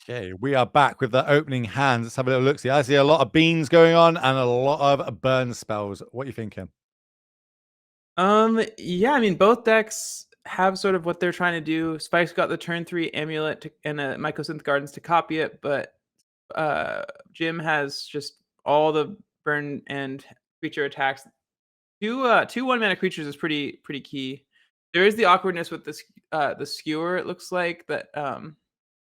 Okay, we are back with the opening hands. Let's have a little look. See, I see a lot of beans going on and a lot of burn spells. What are you thinking? Yeah, I mean, both decks have sort of what they're trying to do. Spike's got the turn 3 Amulet and a Mycosynth Gardens to copy it, but Jim has just all the burn and creature attacks. Two 1-mana creatures is pretty key. There is the awkwardness with this the skewer, it looks like that.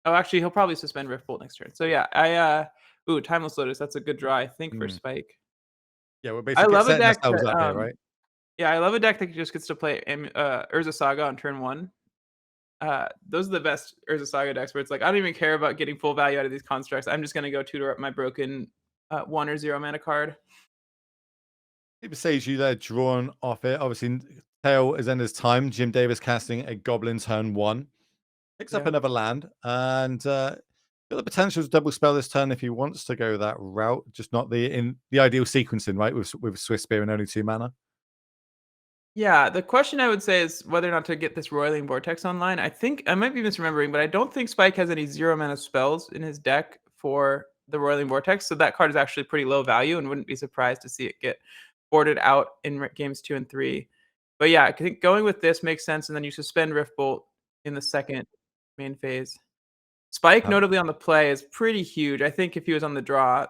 Oh, actually, he'll probably suspend Riftbolt next turn. So yeah, ooh, Timeless Lotus. That's a good draw, I think, for Hmm. Spike. Yeah, we're I basically love a setting deck ourselves that up here, right? yeah, I love a deck that just gets to play Urza Saga on turn 1. Those are the best Urza Saga decks where it's like, I don't even care about getting full value out of these constructs. I'm just gonna go tutor up my broken 1 or 0 mana card. It says you there drawn off it. Obviously, tail is end his time. Jim Davis casting a goblin turn 1. Picks up Yeah. another land and got the potential to double spell this turn if he wants to go that route. Just not in the ideal sequencing, right? With Swiss Spear and only 2 mana. Yeah, the question I would say is whether or not to get this Roiling Vortex online. I think I might be misremembering, but I don't think Spike has any 0 mana spells in his deck for the Roiling Vortex, so that card is actually pretty low value and wouldn't be surprised to see it get boarded out in games 2 and 3. But yeah, I think going with this makes sense, and then you suspend Riftbolt in the second main phase. Spike, notably on the play, is pretty huge. I think if he was on the draw,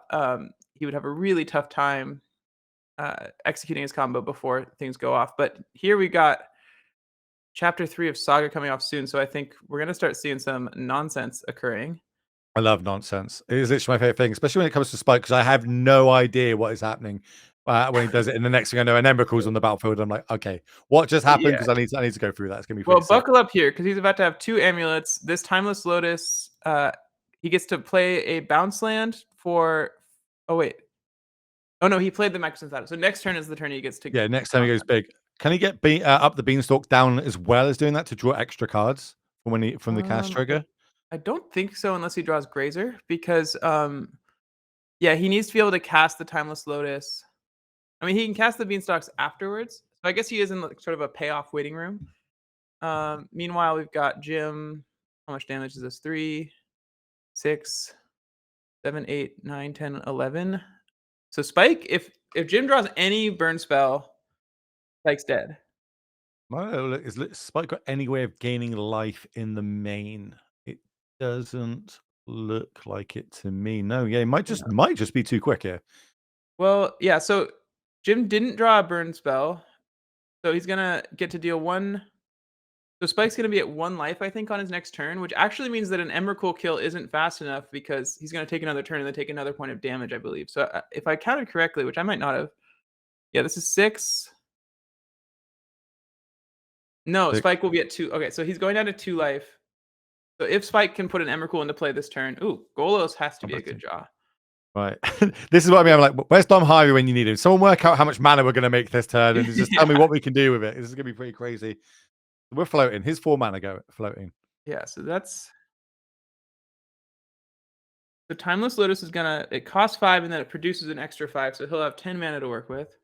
he would have a really tough time executing his combo before things go off. But here we got chapter 3 of Saga coming off soon, so I think we're gonna start seeing some nonsense occurring. I love nonsense. It is literally my favorite thing, especially when it comes to Spike, because I have no idea what is happening when he does it. And the next thing I know, an Emrakul's on the battlefield. I'm like, okay, what just happened? Yeah. Because I need to go through that. It's gonna be Well, pretty sick. buckle up here because he's about to have 2 amulets. This Timeless Lotus, he gets to play a bounce land for. Oh wait. Oh no, he played the Mycosynth. So next turn is the turn he gets to Yeah, next time he bounce goes land. big, can he get up the beanstalk down as well as doing that to draw extra cards from from the cast I trigger? I don't think so unless he draws Grazer because yeah, he needs to be able to cast the Timeless Lotus. I mean, he can cast the Beanstalks afterwards. So I guess he is in like sort of a payoff waiting room. Meanwhile, we've got Jim. How much damage is this? 3, 6, 7, 8, 9, 10, 11. So Spike, if Jim draws any burn spell, Spike's dead. Look, is Spike got any way of gaining life in the main? It doesn't look like it to me. No, yeah, it might just be too quick here. Well, yeah. So Jim didn't draw a burn spell, so he's gonna get to deal 1. So Spike's gonna be at 1 life, I think, on his next turn, which actually means that an Emrakul kill isn't fast enough because he's gonna take another turn and then take another point of damage, I believe. So if I counted correctly, which I might not have, yeah, this is 6. No, Spike will be at 2. Okay, so he's going down to 2 life. So if Spike can put an Emrakul into play this turn, ooh, Golos has to be a good draw. Right. This is what I mean. I'm like, where's Dom Harvey when you need him? Someone work out how much mana we're going to make this turn and just tell me Yeah. what we can do with it. This is going to be pretty crazy. We're floating. His 4 mana go floating. Yeah, so that's the Timeless Lotus is gonna it costs 5 and then it produces an extra 5, so he'll have 10 mana to work with.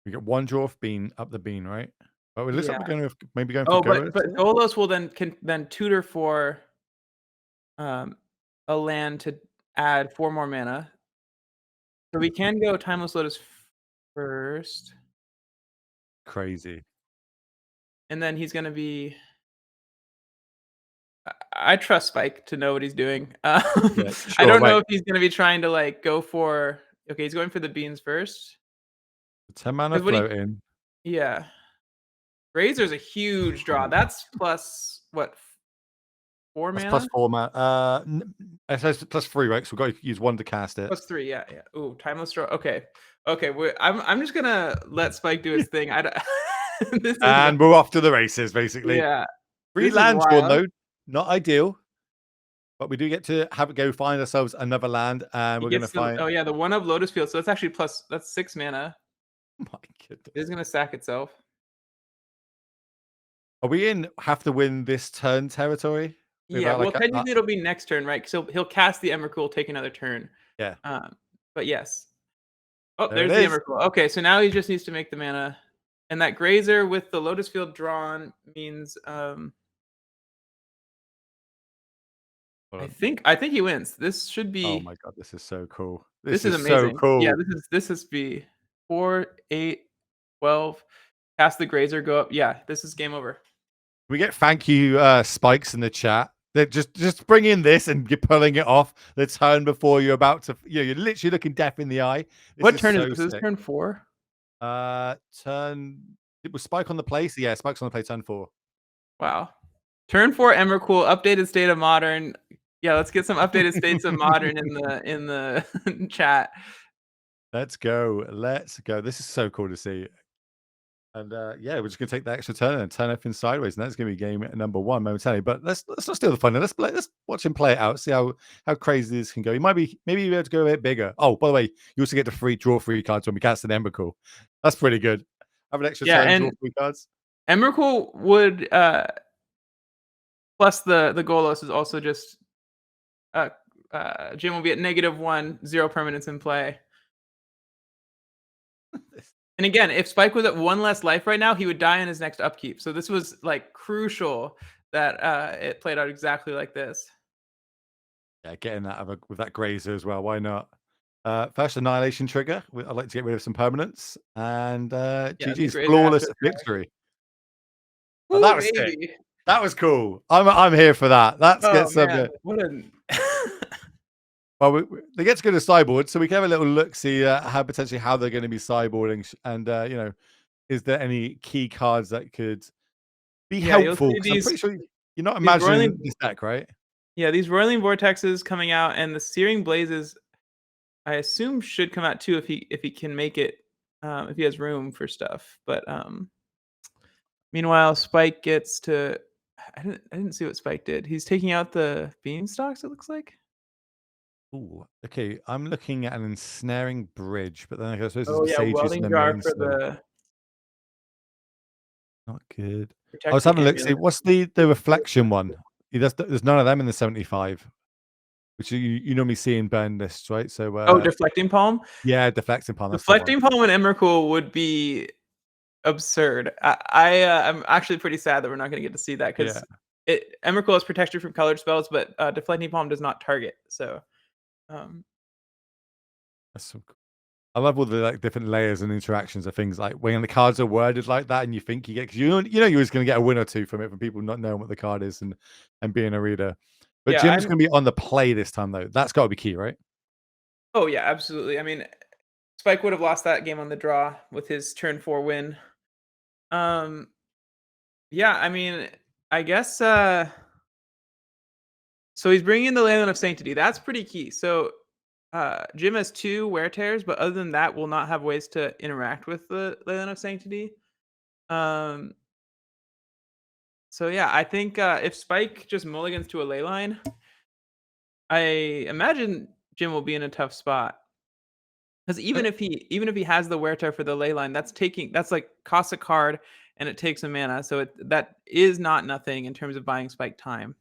We get 1 draw off bean up the bean, right? Oh, it looks like Yeah. we're going to maybe going for Oh, Golos but here. Golos will can then tutor for um, a land to add 4 more mana. So we can go Timeless Lotus first, Crazy. and then he's gonna be. I trust Spike to know what he's doing. Yeah, I sure. don't know Right. if he's gonna be trying to like go for. Okay, he's going for the beans first. 10 mana 'Cause what he, floating. yeah, Razor's a huge draw. That's plus what 4 That's plus mana? 4 mana. It says plus 3, right? So we've got to use 1 to cast it. Plus 3, yeah, yeah. Ooh, timeless draw. Okay, okay. I'm just gonna let Spike do his thing. I don't. This is And we're off to the races, basically. yeah. 3 This is land drawn, wild. though. Not ideal. But we do get to have it go find ourselves another land, and He we're going to gets the find. oh yeah, the 1 of Lotus Field. So that's actually plus that's 6 mana. My It is goodness. gonna sack itself. Are we in have to win this turn territory? Yeah, Without well, like technically it'll be next turn, right? So he'll cast the Emrakul, take another turn. yeah, Um, but yes. Oh, there it there's the is. Emrakul. Okay, so now he just needs to make the mana. And that Grazer with the Lotus Field drawn means Hold on. I think he wins. This should Oh be my god, this is so cool. this This is is so amazing. Yeah, cool. this is be 4, 8, 12. Cast the Grazer, go up. Yeah, this is game over. We get thank you spikes in the chat. That just bring in this and you're pulling it off the turn before you're about to, you're literally looking death in the eye. This What is turn is so this? Is this sick. turn 4? Turn, it was spike on the play. So yeah, spikes on the play turn 4. Wow. Turn 4 Emrakul, updated state of modern. Yeah, let's get some updated states of modern in the chat. Let's go. Let's go. This is so cool to see. And yeah, we're just gonna take the extra turn and turn everything sideways, and that's gonna be game number 1 momentarily. But let's not steal the fun. Let's watch him play it out. See how crazy this can go. He might be maybe be able to go a bit bigger. Oh, by the way, you also get to draw 3 cards when we cast an Emrakul. That's pretty good. Have an extra Yeah, turn, draw and 3 cards. Emrakul would plus the Golos is also just Jim will be at -1, 0 permanents in play. And again, if Spike was at 1 less life right now, he would die in his next upkeep. So this was like crucial that it played out exactly like this. Yeah, getting that with that Grazer as well. Why not? First Annihilation trigger. I'd like to get rid of some permanents. And Yeah, the GG's Grazer has flawless to attack. victory. Oh, Ooh, that was sick. baby. That was cool. I'm here for that. Let's Oh get some. man, what a Well, they get to go to sideboard, so we can have a little look, see how potentially how they're going to be sideboarding, and is there any key cards that could be yeah, you'll helpful? see Because I'm pretty sure you're not these imagining roiling this deck, right? yeah, these roiling vortexes coming out and the searing blazes I assume should come out too if he can make it if he has room for stuff. But meanwhile, Spike gets to I didn't see what Spike did. He's taking out the beanstalks, it looks like. Ooh, okay. I'm looking at an ensnaring bridge, but then I suppose there's Oh the yeah, sages in welding the jar main, for so the not good. I was protect the having a look. See, amulet. what's the reflection one? There's none of them in the 75, which you normally see in burn lists, right? So Oh, deflecting palm. yeah, deflecting palm. That's the one. Deflecting palm and Emrakul would be absurd. I'm actually pretty sad that we're not going to get to see that Yeah. because Emrakul is protection from colored spells, but deflecting palm does not target. So um, That's so cool. I love all the like different layers and interactions of things like when the cards are worded like that, and you think you get because you're always going to get a win or two from it from people not knowing what the card is and being a reader. But yeah, Jim's I'm. going to be on the play this time though. That's got to be key, right? Oh yeah, absolutely. I mean, Spike would have lost that game on the draw with his turn 4 win. Um, yeah, I mean, I guess. So he's bringing in the Leyland of Sanctity. That's pretty key. So Jim has 2 wear tears, but other than that, will not have ways to interact with the Leyland of Sanctity. Um, so yeah, I think if Spike just mulligans to a ley line, I imagine Jim will be in a tough spot. Because even if he has the wear tear for the ley line, that's like costs a card and it takes a mana. So that is not nothing in terms of buying Spike time.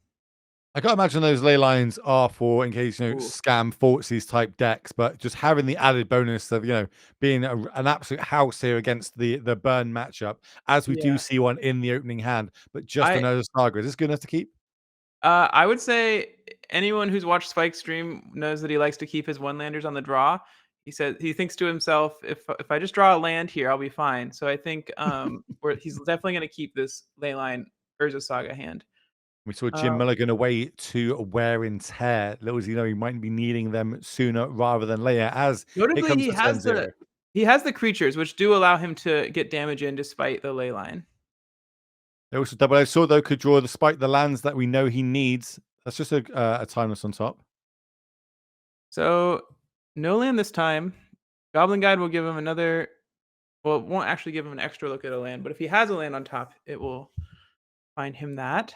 I can't imagine those ley lines are for in case Ooh. scam Fortsies type decks, but just having the added bonus of being an absolute house here against the burn matchup, as we do Yeah. see one in the opening hand, but just I another Saga. Is this good enough to keep? I would say anyone who's watched Spike stream knows that he likes to keep his one landers on the draw. He said he thinks to himself, if I just draw a land here, I'll be fine. So I think he's definitely going to keep this Leyline Urza Saga hand. We saw Jim Uh, Mulligan away to wear and tear. Little as you know, he might be needing them sooner rather than later. As it Notably, comes to turn 0. he has the creatures which do allow him to get damage in despite the Leyline. They also double edged sword though could draw despite the lands that we know he needs. That's just a timeless on top. So no land this time. Goblin Guide will give him another. Well, it won't actually give him an extra look at a land, but if he has a land on top, it will find him that.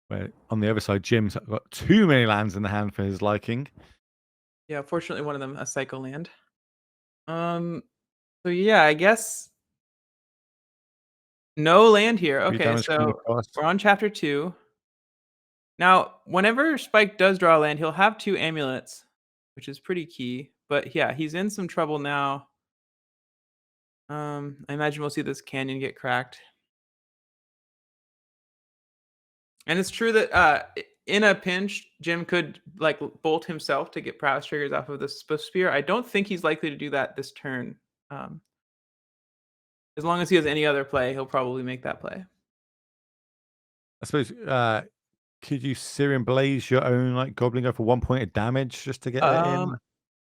Where on the other side, Jim's got too many lands in the hand for his liking. Yeah, fortunately, one of them a Psycho land. So yeah, I guess no land here. 3 Okay, damage coming so across. we're on chapter 2. Now, whenever Spike does draw a land, he'll have 2 amulets, which is pretty key. But yeah, he's in some trouble now. I imagine we'll see this canyon get cracked. And it's true that in a pinch, Jim could like bolt himself to get prowess triggers off of the spear. I don't think he's likely to do that this turn. Um, as long as he has any other play, he'll probably make that play. I suppose. Could you Syrian Blaze your own like Goblin go for 1 point of damage just to get it in?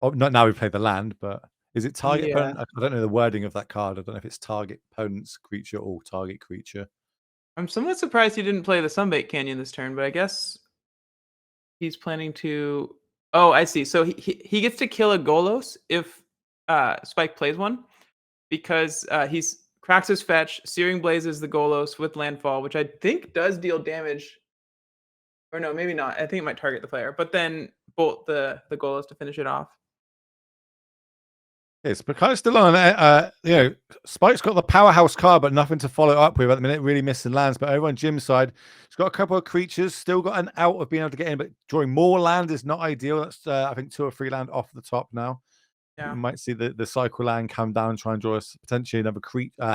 Oh, not now we played the land, but is it target Yeah. opponent? I don't know the wording of that card. I don't know if it's target opponent's creature or target creature. I'm somewhat surprised he didn't play the Sunbait Canyon this turn, but I guess he's planning to. Oh, I see. So he gets to kill a Golos if Spike plays one, because he's cracks his fetch, Searing Blazes the Golos with landfall, which I think does deal damage. Or no, maybe not. I think it might target the player, but then bolt the Golos to finish it off. It's kind of still on. Spike's got the powerhouse card, but nothing to follow up with at the minute. Really missing lands. But over on Jim's side, he's got a couple of creatures. Still got an out of being able to get in, but drawing more land is not ideal. That's I think 2 or 3 land off the top now. Yeah. We might see the cycle land come down and try and draw us potentially another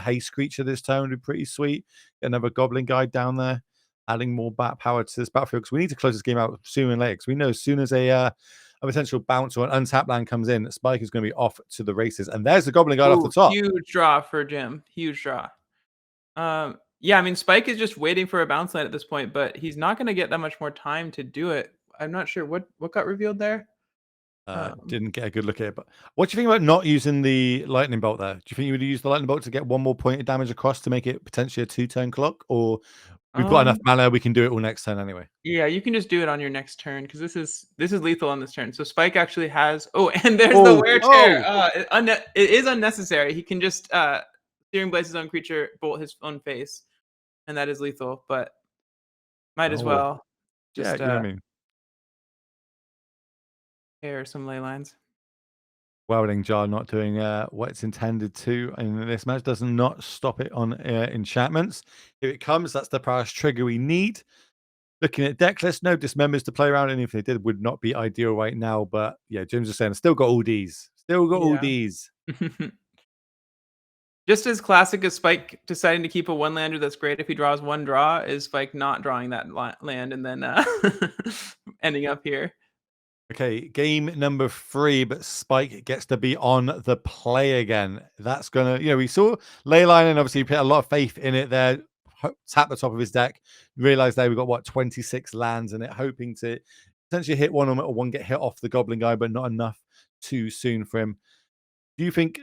haste creature this turn. Would be pretty sweet. Get another goblin guide down there, adding more bat power to this battlefield, because we need to close this game out sooner and later. Because we know as soon as a potential bounce or an untapped land comes in, Spike is going to be off to the races. And there's the goblin guide off the top. Huge draw for Jim. Huge draw. Yeah, I mean, Spike is just waiting for a bounce land at this point, but he's not going to get that much more time to do it. I'm not sure what got revealed there. Didn't get a good look at it. But what do you think about not using the lightning bolt there? Do you think you would use the lightning bolt to get 1 more point of damage across to make it potentially a 2-turn clock? Or we've got enough mana, we can do it all next turn anyway? Yeah, you can just do it on your next turn, because this is lethal on this turn. So Spike actually has. Oh, and there's the wear tear. It is unnecessary. He can just Searing Blaze his own creature, bolt his own face, and that is lethal. But might as well just yeah, you know what I mean. tear some ley lines. Welding jar not doing what it's intended to in this match does not stop it on enchantments. Here it comes. That's the prowess trigger we need. Looking at deck list, no dismembers to play around, and if they did, would not be ideal right now. But yeah, Jim's just saying, still got all these. Still got all these. Just as classic as Spike deciding to keep a 1-lander that's great if he draws 1 draw, is Spike not drawing that land and then ending up here. Okay, game number 3, but Spike gets to be on the play again. That's gonna, we saw Leyline, and obviously he put a lot of faith in it there. Tap the top of his deck, realized there we've got 26 lands in it, hoping to potentially hit one or one get hit off the goblin guy, but not enough too soon for him. Do you think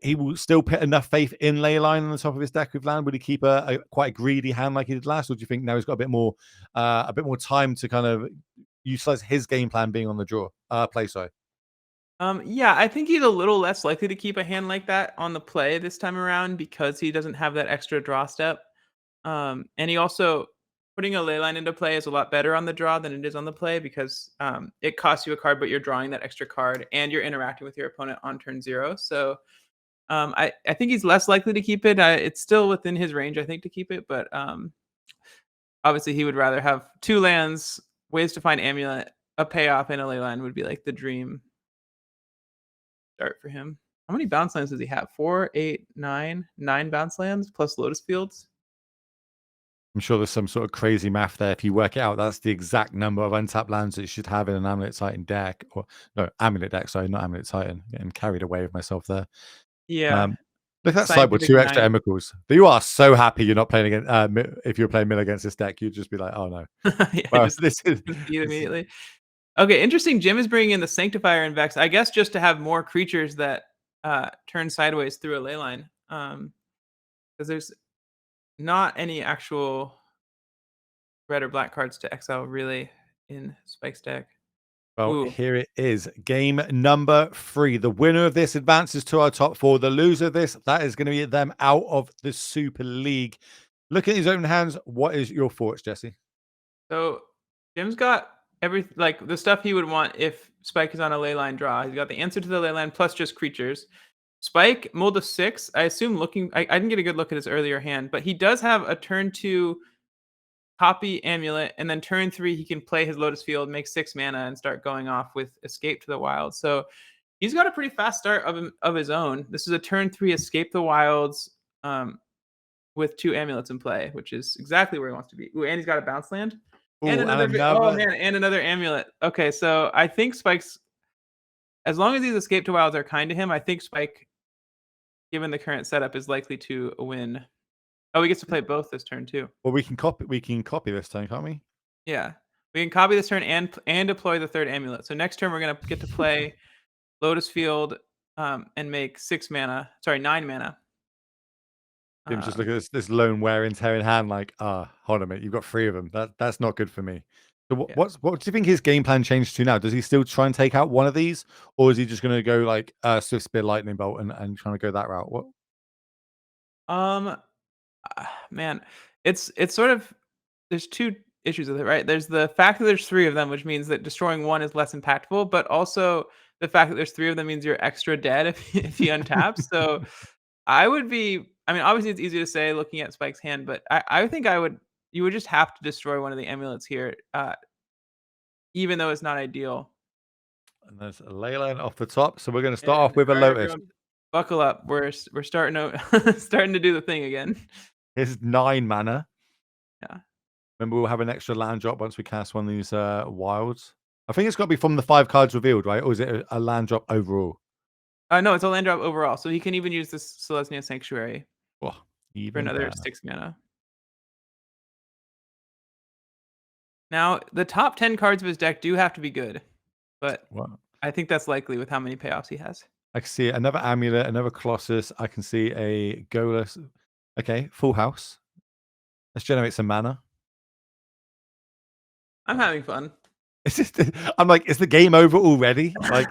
he will still put enough faith in Leyline on the top of his deck with land? Would he keep a quite greedy hand like he did last, or do you think now he's got a bit more time to kind of utilize his game plan being on the draw play? Sorry. Yeah, I think he's a little less likely to keep a hand like that on the play this time around, because he doesn't have that extra draw step. And he also, putting a leyline into play is a lot better on the draw than it is on the play, because it costs you a card, but you're drawing that extra card and you're interacting with your opponent on turn 0. So I think he's less likely to keep it. It's still within his range, I think, to keep it, but obviously he would rather have 2 lands, ways to find Amulet, a payoff, and a leyline would be like the dream start for him. How many bounce lands does he have? 4, 8, 9 bounce lands plus Lotus Fields. I'm sure there's some sort of crazy math there. If you work it out, that's the exact number of untapped lands that you should have in an Amulet Titan deck. Or no, Amulet deck, sorry, not Amulet Titan. Getting carried away with myself there. Yeah. Look at that sideboard, 2 extra Emrakles. But you are so happy you're not playing against if you're playing mill against this deck, you'd just be like, oh no. Yeah, Well, just immediately. Okay, interesting. Jim is bringing in the Sanctifier and Vex, I guess, just to have more creatures that turn sideways through a leyline. Because there's not any actual red or black cards to exile really in Spike's deck. Well, here it is. Game number 3. The winner of this advances to our top 4. The loser of this, that is going to be them out of the Super League. Look at his own hands. What is your thoughts, Jesse? So Jim's got the stuff he would want if Spike is on a leyline draw. He's got the answer to the leyline plus just creatures. Spike mold of 6. I assume I didn't get a good look at his earlier hand, but he does have a turn 2 copy Amulet, and then turn 3 he can play his Lotus Field, make 6 mana, and start going off with Escape to the Wilds. So he's got a pretty fast start of his own. This is a turn 3 Escape the Wilds with 2 Amulets in play, which is exactly where he wants to be. Ooh, and he's got a bounce land. And Oh, and another oh another. man, and another amulet. Okay, so I think Spike's as long as these escape to wilds are kind to him, I think Spike, given the current setup, is likely to win. Oh, he gets to play both this turn too. Well, we can copy. We can copy this turn, can't we? Yeah. We can copy this turn and deploy the third amulet. So next turn we're gonna get to play Lotus Field and make 9 mana. Jim's just Um, looking at this lone wear and tear in hand, like, hold on a minute, you've got 3 of them. That's not good for me. So yeah. what do you think his game plan changed to now? Does he still try and take out one of these, or is he just going to go like Swift Spear, Lightning Bolt, and trying to go that route? What? Um, man, it's sort of there's two issues with it, right? There's the fact that there's 3 of them, which means that destroying one is less impactful, but also the fact that there's 3 of them means you're extra dead if he untaps. So I mean, obviously it's easy to say looking at Spike's hand, but I think you would just have to destroy one of the amulets here, even though it's not ideal. And there's a ley line off the top, so we're going to start And off with a all right, Lotus. everyone, buckle up. We're starting to starting to do the thing again. Here's 9 mana. Yeah. Remember, we'll have an extra land drop once we cast one of these wilds. I think it's got to be from the 5 cards revealed, right? Or is it a land drop overall? No, it's a land drop overall, so he can even use this Selesnya Sanctuary Oh, for even another better. 6 mana. Now, the top 10 cards of his deck do have to be good, but Wow. I think that's likely with how many payoffs he has. I can see another Amulet, another Colossus. I can see a Golus. Okay, full house. Let's generate some mana. I'm having fun. It's just, I'm like, is the game over already? Like,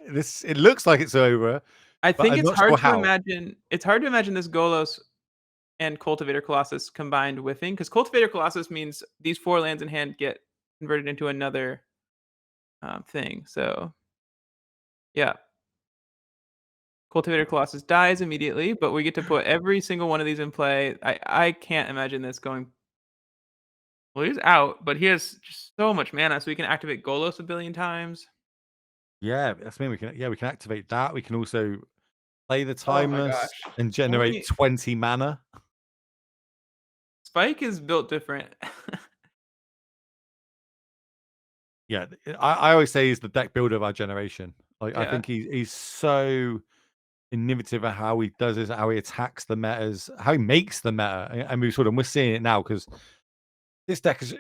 this? It looks like it's over, I but think I'm it's not sure hard to how. imagine. It's hard to imagine this Golos and Cultivator Colossus combined whiffing, because Cultivator Colossus means these 4 lands in hand get converted into another thing. So, yeah, Cultivator Colossus dies immediately, but we get to put every single one of these in play. I can't imagine this going. Well, he's out, but he has just so much mana, so we can activate Golos a billion times. Yeah, that's mean we can. Yeah, we can activate that. We can also play the Oh my Timeless gosh. and generate Only 20 mana. Spike is built different. Yeah, I always say he's the deck builder of our generation. Like, I Yeah. think he's so innovative at how he does this, how he attacks the metas, how he makes the meta. And we're seeing it now because this deck is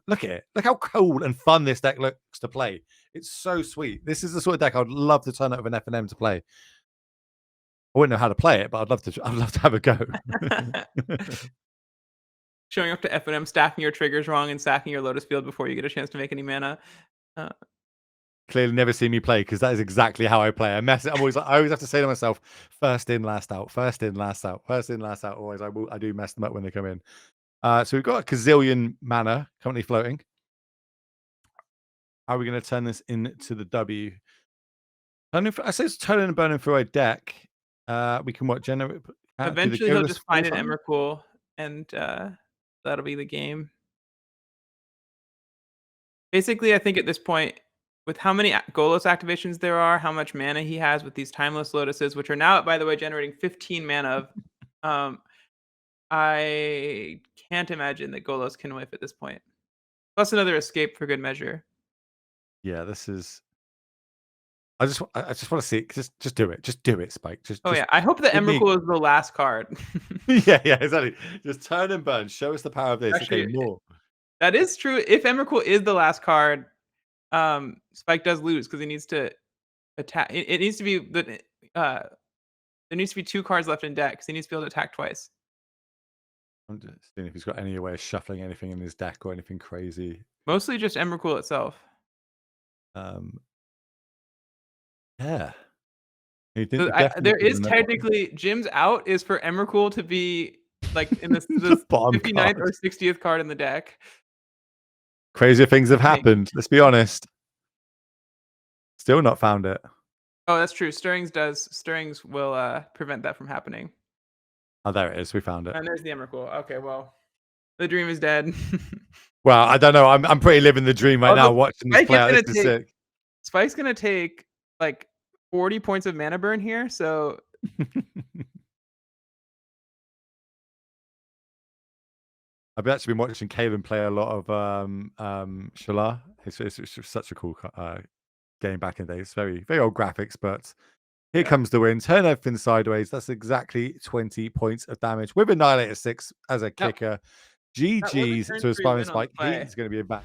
look at it. Look how cool and fun this deck looks to play. It's so sweet. This is the sort of deck I'd love to turn out with an F&M to play. I wouldn't know how to play it, but I'd love to have a go. Showing up to F&M, stacking your triggers wrong, and sacking your Lotus Field before you get a chance to make any mana. Uh, Clearly never seen me play because that is exactly how I play. I always have to say to myself, first in, last out, first in, last out, first in, last out. Always I do mess them up when they come in. So we've got a gazillion mana currently floating. How are we going to turn this into the W? I say it's turning and burning through a deck. We can generate. Do the Eventually, he'll Golus just find an full-time? Emrakul, and that'll be the game. Basically, I think at this point, with how many Golos activations there are, how much mana he has with these Timeless Lotuses, which are now, by the way, generating 15 mana of, I can't imagine that Golos can whiff at this point. Plus another escape for good measure. Yeah, this is. I just want to see it. Just do it. Just do it, Spike. Oh Just yeah, I hope the give me. Emrakul is the last card. Yeah, exactly. Just turn and burn. Show us the power of this. Okay, Actually, more. that is true. If Emrakul is the last card, Spike does lose because he needs to attack. It needs to be there needs to be 2 cards left in deck because he needs to be able to attack twice. I'm just seeing if he's got any way of shuffling anything in his deck or anything crazy. Mostly just Emrakul itself. Um, yeah. You So there is technically Jim's out is for Emrakul to be like in this the bottom 59th or card. 60th card in the deck. Crazier things have I think. happened. Let's be honest. Still not found it. Oh, that's true. Stirrings will prevent that from happening. Oh, there it is. We found it. And there's the Emrakul. Okay, well, the dream is dead. Well, I don't know. I'm pretty living the dream right now watching this play out. This is sick. Spike's gonna take like 40 points of mana burn here, so I've actually been watching Kalen play a lot of Shala. It's just such a cool game back in the day. It's very old graphics, but here Yeah. comes the win. Turn everything sideways. That's exactly 20 points of damage with Annihilator 6 as a Yep. kicker. That was a GG's turn to 3 win on the Aspiringspike. play. He's going to be a back.